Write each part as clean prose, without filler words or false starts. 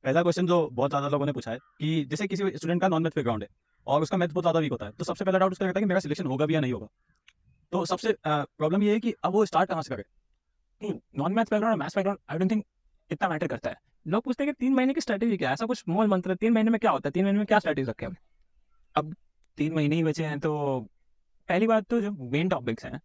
पहला क्वेश्चन जो बहुत ज़्यादा लोगों ने पूछा है कि जैसे किसी स्टूडेंट का नॉन मैथ बैकग्राउंड है और उसका मैथ बहुत ज़्यादा वीक होता है, तो सबसे पहला डाउट उसका रहता है कि मेरा सिलेक्शन होगा भी या नहीं होगा। तो सबसे प्रॉब्लम ये है कि अब वो स्टार्ट कहाँ से करे? नॉन मैथ्स बैकग्राउंड और maths background I don't think इतना मैटर करता है। लोग पूछते हैं कि 3 महीने की स्ट्रैटेजी क्या है? ऐसा कुछ मूल मंत्र है, 3 महीने में क्या होता है? 3 महीने में क्या स्ट्रैटेजी रखें हम? अब 3 महीने ही बचे हैं तो पहली बात तो जो मेन टॉपिक्स हैं।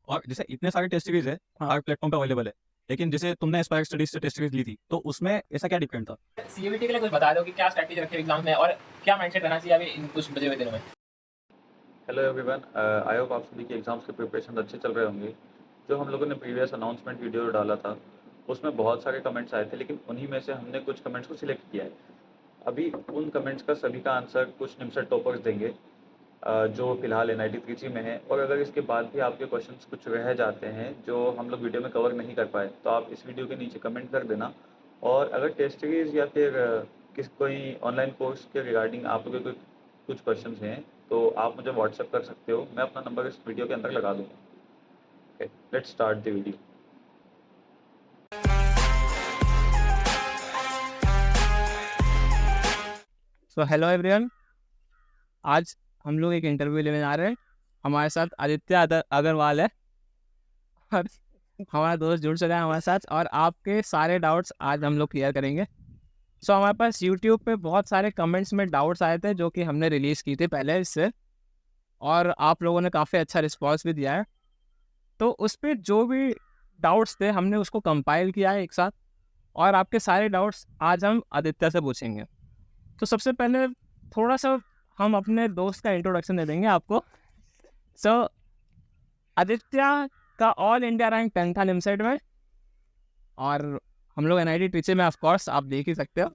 और जैसे इतने सारे टेस्ट सीरीज़ है, हाँ। हर प्लेटफ़ॉर्म पे अवेलेबल है। लेकिन जैसे तुमने एस्पायर स्टडीज़ से टेस्ट सीरीज़ ली थी, तो उसमें ऐसा क्या डिफरेंट था? सीयूईटी के लिए कुछ बता दो कि क्या स्ट्रैटेजी रखें एग्जाम में और क्या माइंडसेट रहना चाहिए अभी इन कुछ बचे हुए दिनों में? हेलो एवरीवन, आई होप आप सभी के एग्ज़ाम्स के प्रिपरेशन अच्छे चल रहे होंगे। जो हम लोगों ने प्रीवियस अनाउंसमेंट वीडियो डाला था, उसमें बहुत सारे कमेंट्स आए थे, लेकिन उन्हीं में से हमने कुछ कमेंट्स को सिलेक्ट किया है। अभी उन कमेंट्स का सभी का आंसर कुछ निमसर टॉपर्स देंगे, जो फिलहाल एनआईटी त्रिची में है। और अगर इसके बाद भी आपके क्वेश्चंस कुछ रह जाते हैं जो हम लोग वीडियो में कवर नहीं कर पाए, तो आप इस वीडियो के नीचे कमेंट कर देना। और अगर टेस्ट सीरीज़ या फिर कोई ऑनलाइन कोर्स के रिगार्डिंग आप लोगों के कुछ क्वेश्चंस हैं, तो आप मुझे व्हाट्सएप कर सकते हो। मैं अपना नंबर इस वीडियो के अंदर लगा दूँगा। Okay, let's start the video. So hello everyone, आज हम लोग एक इंटरव्यू लेने जा रहे हैं। हमारे साथ आदित्य अग्रवाल है और हमारा दोस्त जुड़ चुका है हमारे साथ और आपके सारे डाउट्स आज हम लोग क्लियर करेंगे। सो हमारे पास यूट्यूब पे बहुत सारे कमेंट्स में डाउट्स आए थे जो कि हमने रिलीज़ की थे पहले इससे, और आप लोगों ने काफ़ी अच्छा रिस्पॉन्स भी दिया है। तो उस पे जो भी डाउट्स थे हमने उसको कंपाइल किया है एक साथ, और आपके सारे डाउट्स आज हम आदित्य से पूछेंगे। तो सबसे पहले थोड़ा सा हम अपने दोस्त का इंट्रोडक्शन दे देंगे आपको। सो आदित्य का ऑल इंडिया रैंक 10 था निमसेट में, और हम लोग एनआईटी टीचे में ऑफ कोर्स आप देख ही सकते हो।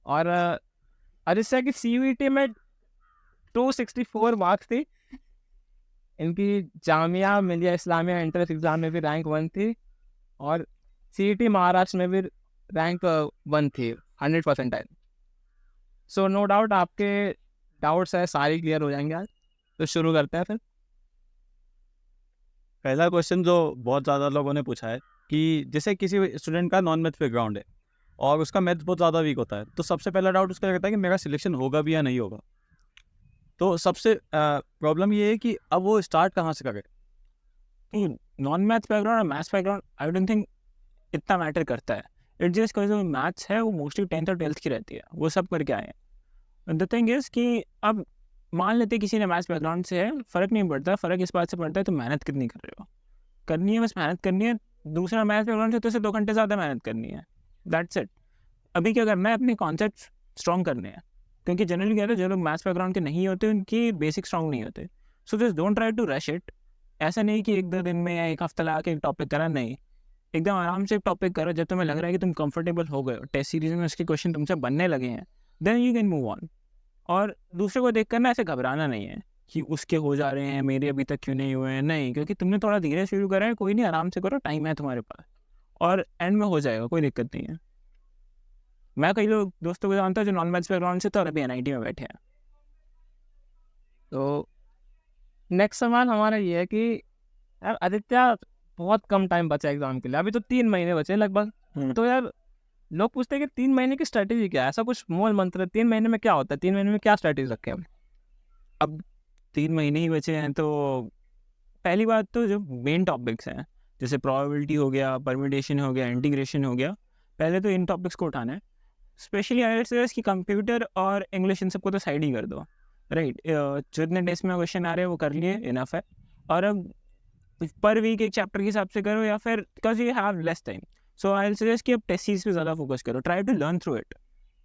और आदित्य की सीयूईटी में 264 मार्क्स थी। इनकी जामिया मिलिया इस्लामिया एंट्रेंस एग्ज़ाम में भी रैंक 1 थी, और सीईटी महाराष्ट्र में भी रैंक 1 थी, 100%। सो नो डाउट आपके डाउट्स है सारे क्लियर हो जाएंगे आज। तो शुरू करते हैं फिर। पहला क्वेश्चन जो बहुत ज़्यादा लोगों ने पूछा है कि जैसे किसी स्टूडेंट का नॉन मैथ बैकग्राउंड है और उसका मैथ बहुत ज़्यादा वीक होता है, तो सबसे पहला डाउट उसका रहता है कि मेरा सिलेक्शन होगा भी या नहीं होगा। तो सबसे प्रॉब्लम ये है कि अब वो स्टार्ट कहाँ से करे? नॉन मैथ बैकग्राउंड और maths background I don't think इतना मैटर करता है। इट जस्ट कोई जो मैथ्स है वो मोस्टली 10th और 12th की रहती है, वो सब करके आए हैं। द थिंग इज़ कि अब मान लेते हैं किसी ने मैथ्स बैकग्राउंड से है, फ़र्क नहीं पड़ता। फ़र्क इस बात से पड़ता है तो मेहनत कितनी कर रहे हो। करनी है, बस मेहनत करनी है। दूसरा मैथ्स बैकग्राउंड से तो उसे 2 घंटे ज़्यादा मेहनत करनी है, दैट्स इट। अभी क्या करना है, अपने कॉन्सेप्ट स्ट्रॉन्ग करने हैं, क्योंकि जनरली क्या होता है जो लोग मैथ्स बैकग्राउंड के नहीं होते उनकी बेसिक स्ट्रॉन्ग नहीं होते। So just don't try to rush it. ऐसा नहीं कि 1-2 दिन में या 1 हफ्ता लगा के एक टॉपिक करा, नहीं। एकदम आराम से एक टॉपिक करो, जब तुम्हें लग रहा है कि तुम कंफर्टेबल हो गए हो, टेस्ट सीरीज में उसके क्वेश्चन तुमसे बनने लगे हैं, then you can move on. और दूसरे को देखकर ना ऐसे घबराना नहीं है कि उसके हो जा रहे हैं, मेरे अभी तक क्यों नहीं हुए हैं। नहीं, क्योंकि तुमने थोड़ा धीरे शुरू करा है, कोई नहीं, आराम से करो, टाइम है तुम्हारे पास, और एंड में हो जाएगा, कोई दिक्कत नहीं है। मैं कई लोग दोस्तों को जानता हूँ जो नॉन मैथ्स बैकग्राउंड से थे और अभी एनआईटी में बैठे हैं। तो नेक्स्ट सवाल हमारा ये है कि यार आदित्य, बहुत कम टाइम बचा है एग्जाम के लिए, अभी तो 3 महीने बचे हैं लगभग। तो यार लोग पूछते हैं कि 3 महीने की स्ट्रैटेजी क्या है? ऐसा कुछ मूल मंत्र है, 3 महीने में क्या होता है? 3 महीने में क्या स्ट्रैटेजी रखें हम? अब 3 महीने ही बचे हैं तो पहली बात तो जो मेन टॉपिक्स हैं, जैसे प्रोबेबिलिटी हो गया, परम्यूटेशन हो गया, इंटीग्रेशन हो गया, पहले तो इन टॉपिक्स को उठाना है। स्पेशली आईएलटीएस की कंप्यूटर और इंग्लिश, इन सबको तो साइड ही कर दो, राइट। जो इतने टेस्ट में क्वेश्चन आ रहे हैं वो कर लिए, इनफ है। और अब पर वीक एक चैप्टर के हिसाब से करो, या फिर because you have less time, so I will suggest कि अब टेस्ट सीरीज पे ज़्यादा फोकस करो, try to learn through it.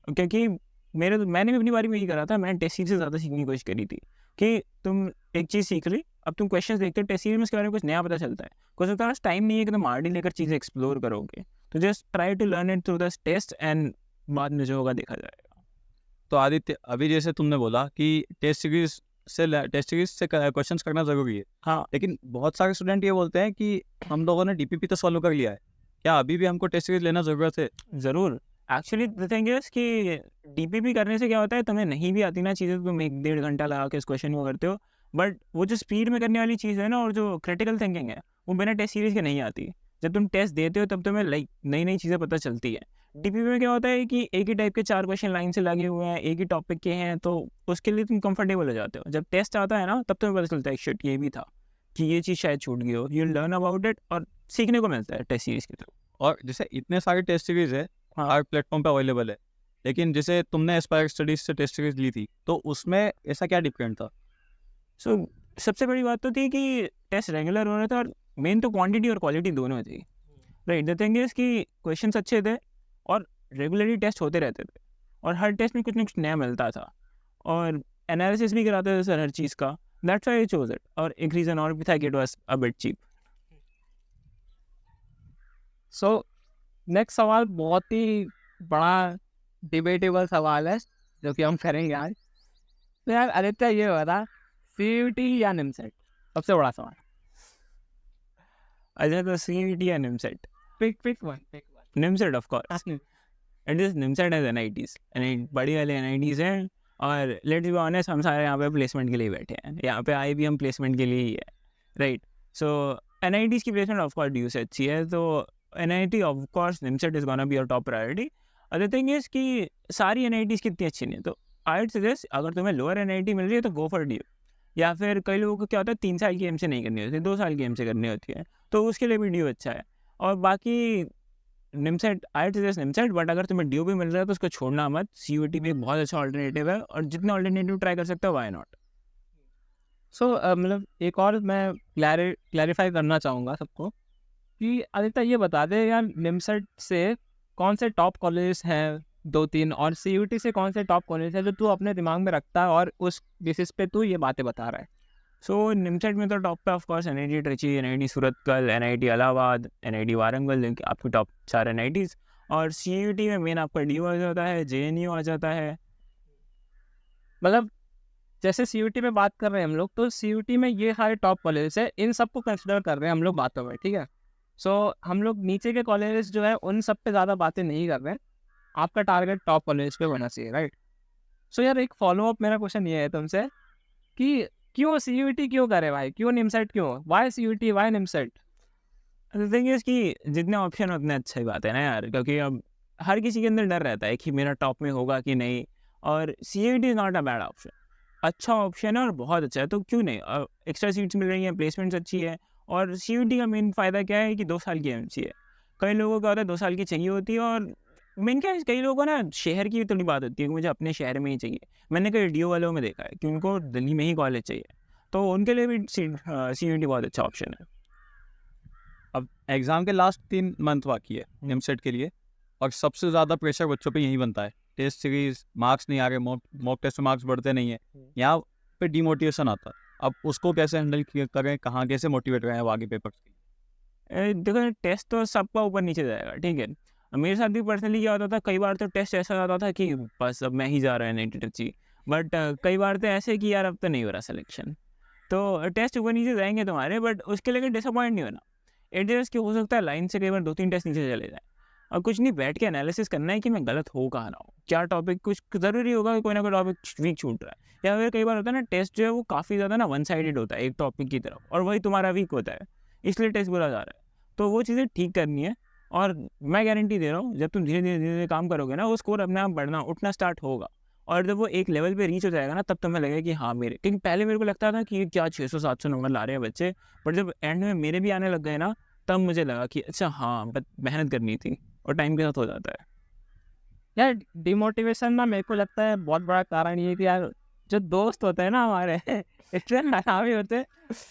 क्योंकि मैंने भी अपनी बारी में यही करा था, मैंने टेस्ट सीरीज से ज़्यादा सीखने की कोशिश करी थी कि तुम एक चीज़ सीख ली, अब तुम क्वेश्चन देखते हो टेस्ट सीरीज में, उसके बारे में कुछ नया पता चलता है, कुछ होता है टाइम नहीं है कि तुम आरडी लेकर चीज़ें एक्सप्लोर करोगे। तो just try to learn it through the test, and बाद में जो होगा देखा जाएगा। तो आदित्य, अभी जैसे तुमने बोला कि टेस्ट सीरीज से क्वेश्चंस करना ज़रूरी है। हाँ, लेकिन बहुत सारे स्टूडेंट ये बोलते हैं कि हम लोगों ने डीपीपी तो सॉल्व कर लिया है, क्या अभी भी हमको टेस्ट सीरीज लेना ज़रूरत है? ज़रूर। एक्चुअली द थिंग इज़ कि डीपीपी करने से क्या होता है, तुम्हें नहीं भी आती ना चीज़ें, तो तुम 1-1.5 घंटा लगा के इस क्वेश्चन को करते हो, बट वो जो स्पीड में करने वाली चीज़ है ना, और जो क्रिटिकल थिंकिंग है, वो बिना टेस्ट सीरीज़ के नहीं आती। जब तुम टेस्ट देते हो तब तुम्हें लाइक नई-नई चीज़ें पता चलती है। डीपीपी में क्या होता है कि एक ही टाइप के 4 क्वेश्चन लाइन से लगे हुए हैं, एक ही टॉपिक के हैं, तो उसके लिए तुम कंफर्टेबल हो जाते हो। जब टेस्ट आता है ना, तब तुम्हें पता चलता है शिट ये भी था, कि ये चीज़ शायद छूट गई हो। यू लर्न अबाउट इट और सीखने को मिलता है टेस्ट सीरीज के थ्रू। और जैसे इतने सारे टेस्ट सीरीज है, हाँ। हर प्लेटफॉर्म पे अवेलेबल है, लेकिन जैसे तुमने एस्पायर स्टडीज से टेस्ट सीरीज ली थी, तो उसमें ऐसा क्या डिफरेंट था? सो सबसे बड़ी बात तो थी कि टेस्ट रेगुलर होना था, और मेन तो क्वांटिटी और क्वालिटी दोनों थी। राइट, द थिंग इज कि क्वेश्चंस अच्छे थे और रेगुलरली टेस्ट होते रहते थे, और हर टेस्ट में कुछ ना कुछ नया मिलता था, और एनालिसिस भी कराते थे सर हर चीज़ का। That's why I chose it. और एक रीज़न और भी था कि it was a bit cheap. So next सवाल बहुत ही बड़ा डिबेटेबल सवाल है जो कि हम करेंगे आज। तो यार आदित्य, ये बता, सीयूटी या निमसेट? सबसे बड़ा सवाल। अच्छा, तो सीयूटी या NIMCET? Pick one. NIMCET of course. It is NIMCET as NITs, बड़ी वाले एनआईटीज हैं, और लेट्स बी ऑनेस्ट, हम सारे यहाँ पे प्लेसमेंट के लिए बैठे हैं, यहाँ पे आए भी हम प्लेसमेंट के लिए ही है। राइट, सो एनआईटीज की प्लेसमेंट ऑफ कोर्स ड्यू से अच्छी है, तो NIT of course NIMCET is gonna be your top priority. Other thing is कि सारी एनआईटीज कितनी अच्छी नहीं है, तो आई सजेस्ट अगर तुम्हें लोअर एनआईटी मिल रही है तो गो फॉर ड्यू। या फिर कई लोगों को क्या होता है 3 साल की एम से नहीं करनी होती, 2 साल की एम से करनी होती है, तो उसके लिए भी ड्यू अच्छा है। और बाकी NIMCET, I suggest NIMCET, but अगर तुम्हें ड्यू भी मिल रहा है तो उसको छोड़ना मत। सीयूटी भी एक बहुत अच्छा ऑल्टरनेटिव है, और जितने ऑल्टरनेटिव ट्राई कर सकते हो वाई नॉट। सो मतलब एक और मैं क्लैरिफाई करना चाहूँगा सबको कि आदित्य ये बता दे यार, निमसेट से कौन से टॉप कॉलेज हैं 2-3, और सीयूटी से कौन से टॉप कॉलेज है जो तू अपने दिमाग में रखता है और उस बेसिस पे तू ये बातें बता रहा है? सो निमसेट में तो टॉप पे of course NIT Trichy, NIT Surathkal, NIT Allahabad, NIT Warangal, आपकी टॉप 4 एनआईटीज। और सीयूटी में मेन आपका डी आ जाता है, जेएनयू आ जाता है। मतलब जैसे सीयूटी में बात कर रहे हैं हम लोग, तो सीयूटी में ये सारे टॉप कॉलेज है, इन सबको कंसिडर कर रहे हैं हम लोग बातों में, ठीक है। सो हम लोग नीचे के कॉलेज जो है उन सब पे ज़्यादा बातें नहीं कर रहे हैं, आपका टारगेट टॉप कॉलेज पे होना चाहिए, राइट। सो यार एक फॉलोअप मेरा क्वेश्चन ये है तुमसे कि क्यों सीयूटी क्यों करे भाई, क्यों निमसेट क्यों, why CUT why NIMCET? Thing is कि जितने ऑप्शन उतने अच्छी बात है ना यार, क्योंकि अब हर किसी के अंदर डर रहता है कि मेरा टॉप में होगा कि नहीं, और CUT is not a bad option, अच्छा ऑप्शन है और बहुत अच्छा है, तो क्यों नहीं। एक्स्ट्रा सीट्स मिल रही हैं, प्लेसमेंट्स अच्छी है, और सीयूटी का मेन फ़ायदा क्या है कि 2 साल की एमसी है। कई लोगों का होता है 2 साल की चाहिए होती है, और मेन क्या है, कई लोगों को ना शहर की भी थोड़ी बात होती है कि मुझे अपने शहर में ही चाहिए। मैंने कई डीओ वालों में देखा है कि उनको दिल्ली में ही कॉलेज चाहिए, तो उनके लिए भी सीयूटी बहुत अच्छा ऑप्शन है। अब एग्ज़ाम के लास्ट 3 मंथ बाकी है निमसेट के लिए, और सबसे ज़्यादा प्रेशर बच्चों पे यही बनता है। टेस्ट सीरीज, मार्क्स नहीं आ रहे, मॉक टेस्ट में मार्क्स बढ़ते नहीं है, यहाँ पे डिमोटिवेशन आता है। अब उसको कैसे हैंडल करें, कहाँ कैसे मोटिवेट रहें अब आगे पेपर्स के लिए? देखो टेस्ट तो सबका ऊपर नीचे जाएगा, ठीक है। मेरे साथ भी पर्सनली क्या होता था, कई बार तो टेस्ट ऐसा आता था कि बस अब मैं ही जा रहा है नहीं टची, बट कई बार तो ऐसे कि यार अब तो नहीं हो रहा सिलेक्शन। तो टेस्ट ऊपर नीचे जाएंगे तुम्हारे, बट उसके लिए डिसअपॉइंट नहीं होना। एडजस्ट की हो सकता है लाइन से कई बार 2-3 टेस्ट नीचे चले जाए, और कुछ नहीं, बैठ के एनालिसिस करना है कि मैं गलत हो कहाँ ना हो, क्या टॉपिक, कुछ ज़रूरी होगा कि कोई ना कोई टॉपिक वीक छूट रहा है, या फिर कई बार होता है ना टेस्ट जो है वो काफ़ी ज़्यादा ना वन साइडेड होता है एक टॉपिक की तरफ, और वही तुम्हारा वीक होता है, इसलिए टेस्ट बुरा जा रहा है। तो वो चीज़ें ठीक करनी है, और मैं गारंटी दे रहा हूँ जब तुम धीरे धीरे काम करोगे ना, वो स्कोर अपने आप बढ़ना उठना स्टार्ट होगा, और जब वो एक लेवल पे रीच हो जाएगा ना, तब तुम्हें लगेगा कि हाँ मेरे, क्योंकि पहले मेरे को लगता था कि क्या 600-700 नंबर ला रहे हैं बच्चे, बट जब एंड में मेरे भी आने लग गए ना, तब मुझे लगा कि अच्छा हाँ मेहनत करनी थी, और टाइम के साथ हो जाता है। यार डिमोटिवेशन ना मेरे को लगता है बहुत बड़ा कारण ये कि यार जो दोस्त होते हैं ना हमारे इतने हरामी होते हैं,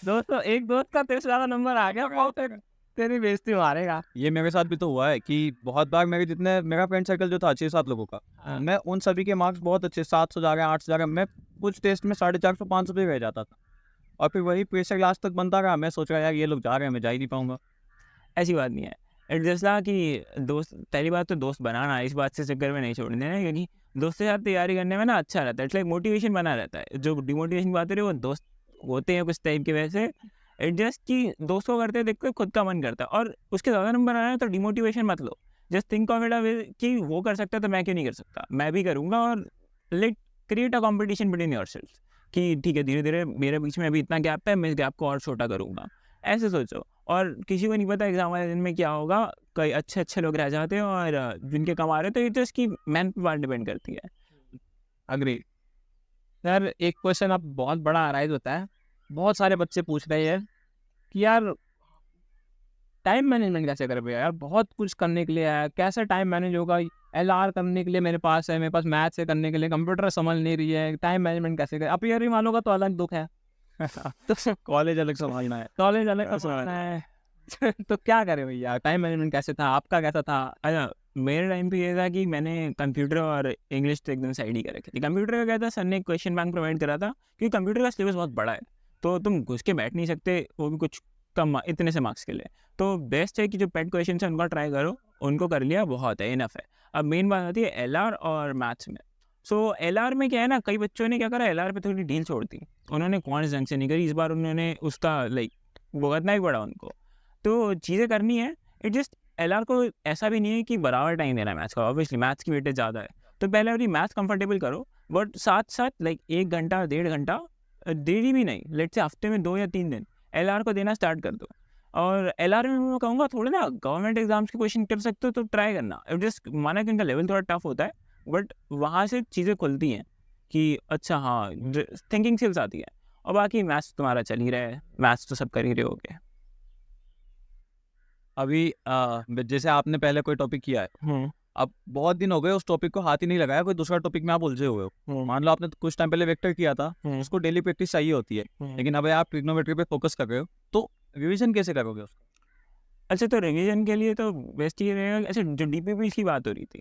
दोस्तों एक दोस्त का तेरे से ज़्यादा नंबर आ गया, बहुत तेरी बेइज्जती मारेगा। ये मेरे साथ भी तो हुआ है कि बहुत बार मेरा फ्रेंड सर्कल जो था 6-7 लोगों का, हाँ। मैं उन सभी के मार्क्स बहुत अच्छे 700 जा रहे हैं, 800 जा रहे हैं, मैं कुछ टेस्ट में 450-500 पे रह जाता था, और फिर वही प्रेशर लास्ट तक बनता रहा। मैं सोच रहा यार ये लोग जा रहे हैं, मैं जा ही नहीं पाऊंगा। ऐसी बात नहीं है, एडजस्ट ना कि दोस्त, पहली बात तो दोस्त बनाना, इस बात से चक्कर में नहीं छोड़ने देना, क्योंकि दोस्त के साथ तैयारी करने में ना अच्छा रहता है, इसलिए मोटिवेशन बना रहता है। जो डिमोटिवेशन की बात है वो दोस्त होते हैं कुछ टाइप के, वैसे एडजस्ट की दोस्तों करते देखते खुद का मन करता है, और उसके ज़्यादा नंबर आना है तो डिमोटिवेशन मत लो, just think of it a way कि वो कर सकता है तो मैं क्यों नहीं कर सकता, मैं भी करूँगा, और let create a competition between yourself कि ठीक है धीरे धीरे मेरे बीच में अभी इतना गैप है, मैं इस गैप को और छोटा करूँगा, ऐसे सोचो। और किसी को नहीं पता एग्जाम वाले दिन में क्या होगा। कई अच्छे लोग रह जाते हैं और जिनके कमा रहे, तो ये तो इसकी मेहनत पर बात डिपेंड करती है। अग्री यार। एक क्वेश्चन अब बहुत बड़ा अराइज होता है, बहुत सारे बच्चे पूछ रहे हैं कि यार टाइम मैनेजमेंट कैसे कर भैया, यार बहुत कुछ करने के लिए है, कैसे टाइम मैनेज होगा। LR करने के लिए मेरे पास है, मेरे पास मैथ से करने के लिए कंप्यूटर समझ नहीं रही है, टाइम मैनेजमेंट कैसे करे। अपीयरिंग वालों का तो अलग दुख है। तो कॉलेज अलग संभालना है। कॉलेज अलग ऐसा संभालना है। तो क्या करें भैया, टाइम मैनेजमेंट कैसे था, आपका कैसा था? अच्छा, मेरे टाइम पे ये था कि मैंने कंप्यूटर और इंग्लिश तो एकदम साइड ही कर रखी थी। कंप्यूटर का क्या था, सर ने क्वेश्चन बैंक प्रोवाइड करा था, क्योंकि कंप्यूटर का सिलेबस बहुत बड़ा है, तो तुम घुस के बैठ नहीं सकते, वो भी कुछ कम इतने से मार्क्स के लिए। तो बेस्ट है कि जो पेड क्वेश्चन है उनका ट्राई करो, उनको कर लिया बहुत है, इनफ है। अब मेन बात आती है LR और मैथ्स में। सो LR में क्या है ना, कई बच्चों ने क्या करा, LR पे थोड़ी ढील छोड़ दी, उन्होंने कौन ढंग से नहीं करी। इस बार उन्होंने उसका भुगतना ही पड़ा उनको। तो चीज़ें करनी है, इट जस्ट LR को ऐसा भी नहीं है कि बराबर टाइम देना है मैथ्स का। ऑब्वियसली मैथ्स की वेटेज ज़्यादा है, तो पहले अपनी मैथ्स कंफर्टेबल करो, बट साथ साथ 1 घंटा 1.5 घंटा, डेली भी नहीं, लेट से हफ्ते में 2 या 3 दिन LR को देना स्टार्ट कर दो। और LR में मैं कहूँगा थोड़े ना गवर्नमेंट एग्जाम्स के क्वेश्चन कर सकते हो, तो ट्राई करना। इट जस्ट माना कि उनका लेवल थोड़ा टफ होता है, बट वहाँ से चीज़ें खुलती हैं कि अच्छा हाँ, थिंकिंग स्किल्स आती है। और बाकी मैथ्स तुम्हारा चल ही रहा है, मैथ्स तो सब कर ही रहे होगे। अभी जैसे आपने पहले कोई टॉपिक किया है, अब बहुत दिन हो गए उस टॉपिक को हाथ ही नहीं लगाया, कोई दूसरा टॉपिक में आप उलझे हुए हो। मान लो आपने कुछ टाइम पहले वेक्टर किया था, उसको डेली प्रैक्टिस चाहिए होती है, लेकिन अब आप ट्रिग्नोमेट्री पे फोकस कर रहे हो, तो रिवीजन कैसे करोगे उसका? अच्छा, तो रिवीजन के लिए तो बेस्ट ये रहेगा। अच्छा, जो DPP की बात हो रही थी,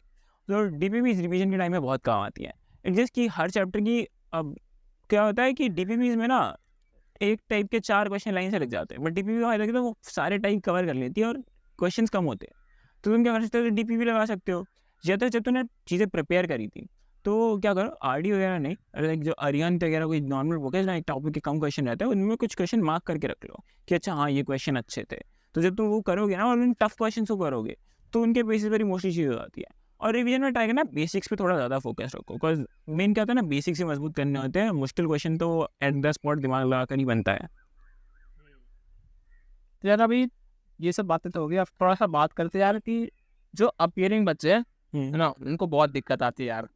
तो DPP रिवीजन के टाइम में बहुत काम आती है। इट जस्ट कि हर चैप्टर की, अब क्या होता है कि DPP में ना एक टाइप के 4 क्वेश्चन लाइन से लग जाते हैं, बट DPP का फायदा तो वो सारे टाइप कवर कर लेती है और क्वेश्चंस कम होते हैं। तो तुम क्या कर सकते हो, DPP लगा सकते हो। या तो जब तुमने चीज़ें प्रिपेयर करी थी, तो क्या करो, RD वगैरह नहीं, जो अरिहंत वगैरह कोई नॉर्मल बुक है ना, एक टॉपिक के कम क्वेश्चन रहते हैं, उनमें कुछ क्वेश्चन मार्क करके रख लो कि अच्छा हाँ ये क्वेश्चन अच्छे थे। तो जब तुम वो करोगे ना और उन टफ क्वेश्चन को करोगे, तो उनके बेसिस पर ही मोस्टली चीज़ हो जाती है। और रिवीजन में ट्राई करना बेसिक्स पे थोड़ा ज़्यादा फोकस रखो, बिकॉज मेन क्या होता है ना, बेसिक्स से मजबूत करने होते हैं, मुश्किल क्वेश्चन तो एट द स्पॉट दिमाग लगा कर ही बनता है। तो यार अभी ये सब बातें तो हो गई, अब थोड़ा सा बात करते हैं यार कि जो अपीयरिंग बच्चे हैं है ना, उनको बहुत दिक्कत आती है यार।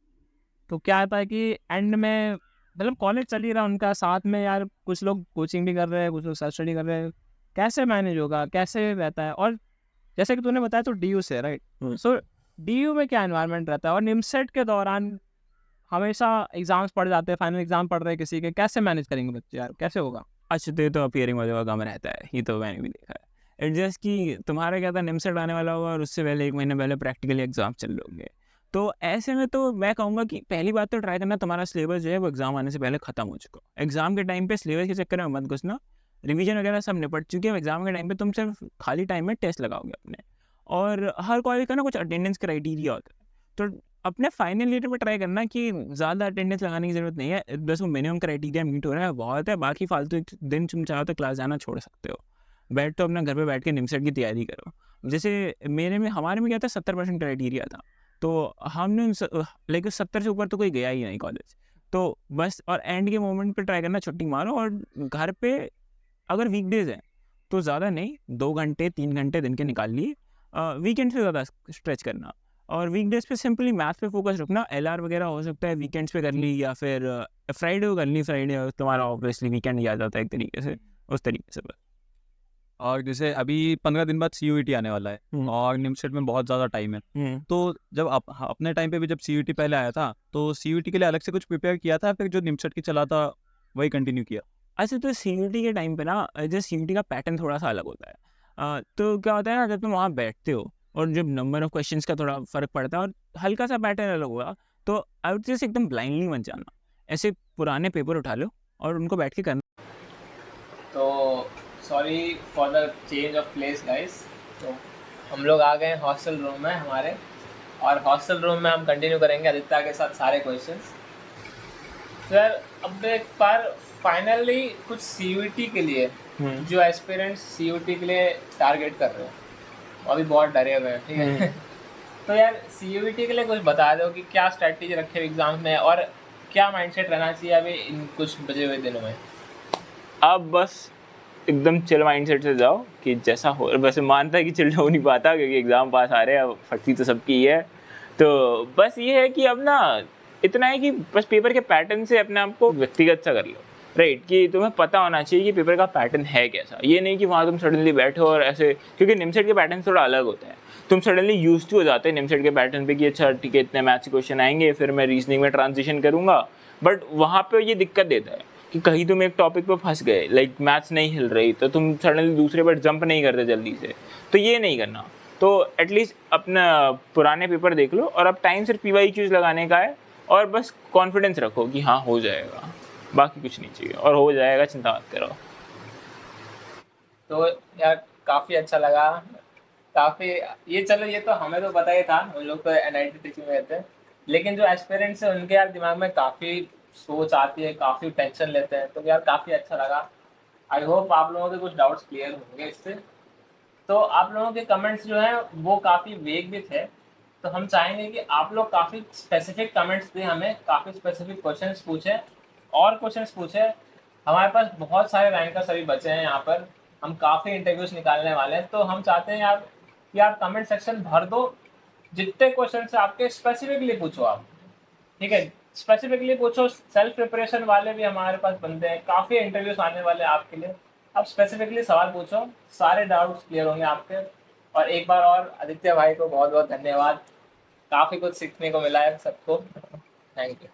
तो क्या आता है कि एंड में मतलब कॉलेज चल ही रहा है उनका, साथ में यार कुछ लोग कोचिंग भी कर रहे हैं, कुछ लोग सेल्फ स्टडी कर रहे हैं, कैसे मैनेज होगा, कैसे रहता है? और जैसे कि तूने बताया तो DU से, राइट? सो DU में क्या एनवायरनमेंट रहता है, और निमसेट के दौरान हमेशा एग्जाम्स पढ़ जाते हैं, फाइनल एग्जाम पढ़ रहे हैं किसी के, कैसे मैनेज करेंगे बच्चे यार, कैसे होगा? अच्छा, तो ये तो अपीयरिंग वाले का काम रहता है, ये तो मैंने भी देखा है। इट जस्ट कि तुम्हारा क्या था, निमसेट आने वाला होगा और उससे पहले 1 महीने पहले प्रैक्टिकली एग्जाम चल रहे होंगे। तो ऐसे में तो मैं कहूँगा कि पहली बात तो ट्राई करना, तुम्हारा सिलेबस जो है वो एग्जाम आने से पहले खत्म हो चुका। एग्जाम के टाइम पे सिलेबस के चक्कर में मत घुसना, रिवीजन वगैरह सब निपट चुके हैं। एग्जाम के टाइम पे तुम सिर्फ खाली टाइम में टेस्ट लगाओगे अपने। और हर कॉलेज का ना कुछ अटेंडेंस क्राइटेरिया होता है, तो अपने फाइनल ईयर में ट्राई करना कि ज़्यादा अटेंडेंस लगाने की ज़रूरत नहीं है, बस वो मिनिमम क्राइटेरिया मीट हो रहा है बहुत है। बाकी फालतू दिन तुम चाहो तो क्लास जाना छोड़ सकते हो, बैठ तो अपना घर पे बैठ के निमसेट की तैयारी करो। जैसे हमारे में क्या था, 70% क्राइटेरिया था, तो हमने लेकिन 70 से ऊपर तो कोई गया ही नहीं कॉलेज। तो बस, और एंड के मोमेंट पे ट्राई करना छुट्टी मारो, और घर पे अगर वीकडेज है तो ज़्यादा नहीं, 2 घंटे 3 घंटे दिन के निकाल लिए, वीकेंड से ज़्यादा स्ट्रेच करना, और वीकडेज पे सिंपली मैथ पे फोकस रखना। LR वगैरह हो सकता है वीकेंड्स पे कर ली, या फिर फ्राइडे को कर ली, फ्राइडे तुम्हारा ऑब्वियसली वीकेंड ही आ जाता है एक तरीके से, उस तरीके से बस। और जैसे अभी 15 दिन बाद CUET आने वाला है और निमसेट में बहुत ज़्यादा टाइम है, तो जब अपने टाइम पे भी जब CUET पहले आया था, तो CUET के लिए अलग से कुछ प्रिपेयर किया था, फिर जो निमसेट की चला था वही कंटिन्यू किया? अच्छा, तो CUET के टाइम पे ना, जो CUET का पैटर्न थोड़ा सा अलग होता है। तो क्या होता है ना, जब तुम वहाँ बैठते हो और जब नंबर ऑफ क्वेश्चंस का थोड़ा फ़र्क पड़ता है और हल्का सा पैटर्न अलग हुआ, तो आई वुड से एकदम ब्लाइंडली मत जाना। ऐसे पुराने पेपर उठा लो और उनको बैठ के करना। तो sorry for the change of place guys, तो हम लोग आ गए हॉस्टल रूम में हमारे, और हॉस्टल रूम में हम कंटिन्यू करेंगे आदित्य के साथ सारे क्वेश्चंस। तो यार अब एक बार फाइनली कुछ CUET के लिए जो एस्पिरेंट्स CUET के लिए टारगेट कर रहे हैं, अभी बहुत डरे हुए हैं, ठीक है? तो यार CUET के लिए कुछ बता दो कि क्या स्ट्रैटेजी रखे एग्जाम में, और क्या माइंडसेट रहना चाहिए अभी इन कुछ बचे हुए दिनों में। अब बस एकदम चिल माइंडसेट से जाओ कि जैसा हो। वैसे मानता है कि चिल हो नहीं पाता क्योंकि एग्ज़ाम पास आ रहे हैं, अब फटती तो सबकी ही है। तो बस ये है कि अब ना इतना है कि बस पेपर के पैटर्न से अपने आप को व्यक्तिगत सा कर लो, राइट, कि तुम्हें पता होना चाहिए कि पेपर का पैटर्न है कैसा। ये नहीं कि वहाँ तुम सडनली बैठो और ऐसे, क्योंकि निमसेट के पैटर्न थोड़ा अलग होता है। तुम सडनली यूज टू हो जाते हैं निमसेट के पैटर्न पे कि अच्छा ठीक है इतने मैथ्स क्वेश्चन आएंगे, फिर मैं रीजनिंग में ट्रांजिशन करूँगा। बट वहाँ पे ये दिक्कत देता है कि कहीं तुम एक टॉपिक पे फंस गए, लाइक मैथ्स नहीं हिल रही, तो तुम सडनली दूसरे पर जंप नहीं करते जल्दी से, तो ये नहीं करना। तो एटलीस्ट अपना पुराने पेपर देख लो और अब टाइम सिर्फ PYQs लगाने का है और बस कॉन्फिडेंस रखो कि हाँ हो जाएगा, बाकी कुछ नहीं चाहिए, और हो जाएगा, चिंता मत करो। तो यार काफ़ी अच्छा लगा, काफ़ी ये, चलो ये तो हमें तो पता ही था, हम लोग तो NIT टीचिंग में रहते हैं, लेकिन जो एस्पिरेंट्स हैं उनके यार दिमाग में काफ़ी सोच आती है, काफ़ी टेंशन लेते हैं, तो यार काफ़ी अच्छा लगा। आई होप आप लोगों के कुछ डाउट्स क्लियर होंगे इससे। तो आप लोगों के कमेंट्स जो हैं वो काफ़ी वेग भी थे, तो हम चाहेंगे कि आप लोग काफ़ी स्पेसिफिक कमेंट्स दें, हमें काफ़ी स्पेसिफिक क्वेश्चंस पूछें और क्वेश्चंस पूछें। हमारे पास बहुत सारे रैंकर्स अभी बचे हैं यहाँ पर, हम काफ़ी इंटरव्यूज निकालने वाले हैं, तो हम चाहते हैं यार कि आप कमेंट सेक्शन भर दो, जितने क्वेश्चन आपके स्पेसिफिकली पूछो आप, ठीक है, स्पेसिफिकली पूछो। सेल्फ प्रिपरेशन वाले भी हमारे पास बंदे हैं, काफ़ी इंटरव्यूज आने वाले हैं आपके लिए, आप स्पेसिफिकली सवाल पूछो, सारे डाउट्स क्लियर होंगे आपके। और एक बार और आदित्य भाई को बहुत बहुत धन्यवाद, काफ़ी कुछ सीखने को मिला है सबको। Thank you.